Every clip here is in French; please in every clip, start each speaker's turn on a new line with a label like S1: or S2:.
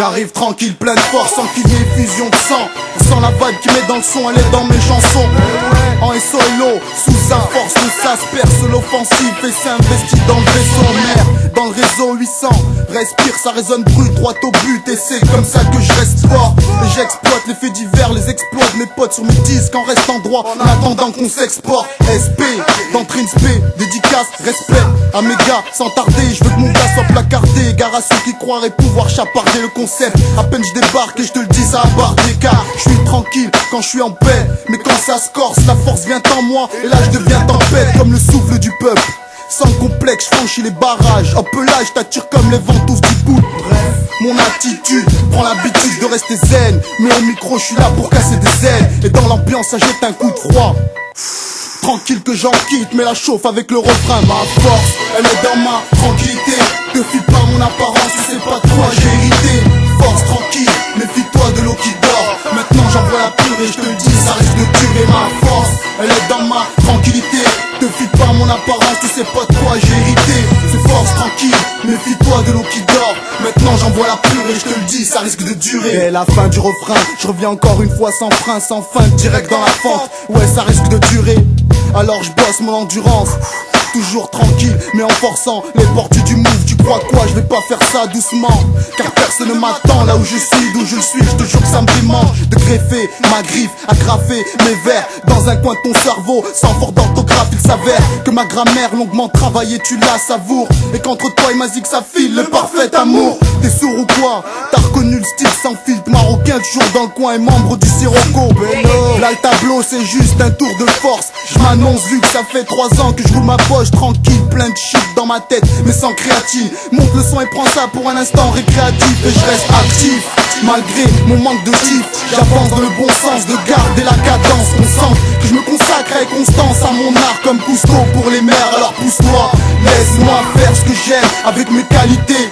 S1: J'arrive tranquille, plein de force, sans qu'il y ait fusion de sang. On sent la vibe qui met dans le son, elle est dans mes chansons. En solo, sous sa force, le sas perce l'offensive et s'investit dans le vaisseau mère. Dans le réseau 800, respire, ça résonne brut, droit au but. Et c'est comme ça que je reste fort. Et j'exploite les faits divers, les exploits de mes potes sur mes disques en restant droit, en attendant qu'on s'exporte. SP, dans Trinspé, dédicace, respect à mes gars, sans tarder, je veux que mon gars soit placardé. Gare à ceux qui croiraient pouvoir chaparder le concept. À peine je débarque et je te le dis, ça barre des cas. Je suis tranquille quand je suis en paix, mais quand ça se corse, la force vient en moi. Et là je deviens tempête comme le souffle du peuple. Sans complexe, je franchis les barrages. Hop là, je t'attire comme les ventouses du bout. Bref, mon attitude prend l'habitude de rester zen. Mais au micro, je suis là pour casser des ailes. Et dans l'ambiance, ça jette un coup de froid. Tranquille que j'en quitte, mais la chauffe avec le refrain. Ma force, elle est dans ma tranquillité. Te fie pas mon apparence, tu sais pas de quoi j'ai hérité. Force tranquille, méfie-toi de l'eau qui dort. Maintenant j'envoie la pure et je te le dis, ça risque de durer. Ma force, elle est dans ma tranquillité. Te fie pas mon apparence, tu sais pas de quoi j'ai hérité. C'est force tranquille, méfie-toi de l'eau qui dort. Maintenant j'envoie la pure et je te le dis, ça risque de durer. Et la fin du refrain, je reviens encore une fois sans frein, sans fin, direct dans la fente. Ouais, ça risque de durer. Alors je bosse mon endurance, toujours tranquille, mais en forçant les portes du move. Tu crois quoi, je vais pas faire ça doucement, car personne ne m'attend là où je suis, d'où je suis. Je te jure que ça me démange de greffer ma griffe, agrafer mes vers dans un coin de ton cerveau. Sans fort d'orthographe, il s'avère que ma grammaire longuement travaillée, tu la savoures. Et qu'entre toi et ma zig ça file le parfait amour. T'es sourd ou quoi? T'as reconnu le style sans filtre marocain, toujours dans le coin et membre du Sirocco. Là le tableau c'est juste un tour de force. Je m'annonce vu que ça fait 3 ans que je roule ma poche tranquille, plein de shit dans ma tête mais sans créatine. Monte le son et prends ça pour un instant récréatif. Et je reste actif malgré mon manque de tif. J'avance dans le bon sens de garder la cadence. On sent que je me consacre avec constance à mon art comme Cousteau pour les mères. Alors pousse-toi, laisse-moi faire ce que j'aime avec mes qualités.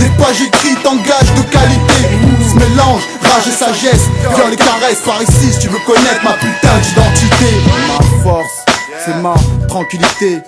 S1: Des pages écrites en gage de qualité. Ce mélange, rage et sagesse, viens les caresses par ici si tu veux connaître ma putain d'identité. Ma force, c'est ma tranquillité.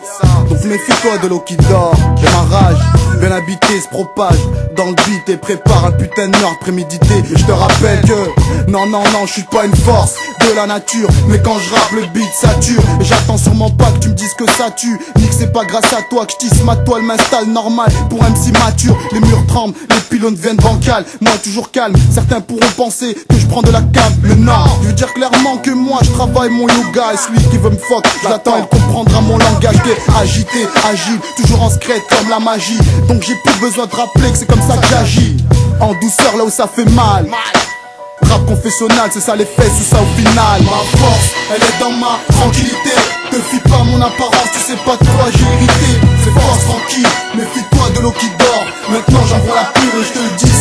S1: Donc méfie-toi de l'eau qui dort. Et ma rage, bien habité, se propage dans le beat et prépare un putain de meurtre prémédité. Et je te rappelle que non, je suis pas une force de la nature, mais quand je rappe le beat sature. Et j'attends sûrement pas que tu me dises que ça tue, ni que c'est pas grâce à toi que je tisse ma toile, m'installe normal pour un MC mature. Les murs tremblent, les pylônes deviennent bancales, moi toujours calme. Certains pourront penser que je prends de la cam, mais non, je veux dire clairement que moi je travaille mon yoga. Et celui qui veut me fuck, je l'attends, il comprendra mon langage qui est agité, agile, toujours en secret comme la magie. Donc j'ai plus besoin de rappeler que c'est comme ça que j'agis, en douceur là où ça fait mal. Rap confessionnal, c'est ça les faits, c'est ça au final. Ma force, elle est dans ma tranquillité. Te fie pas mon apparence, tu sais pas de quoi j'ai hérité. C'est force tranquille, méfie-toi de l'eau qui dort. Maintenant j'envoie la pure et je te le dis,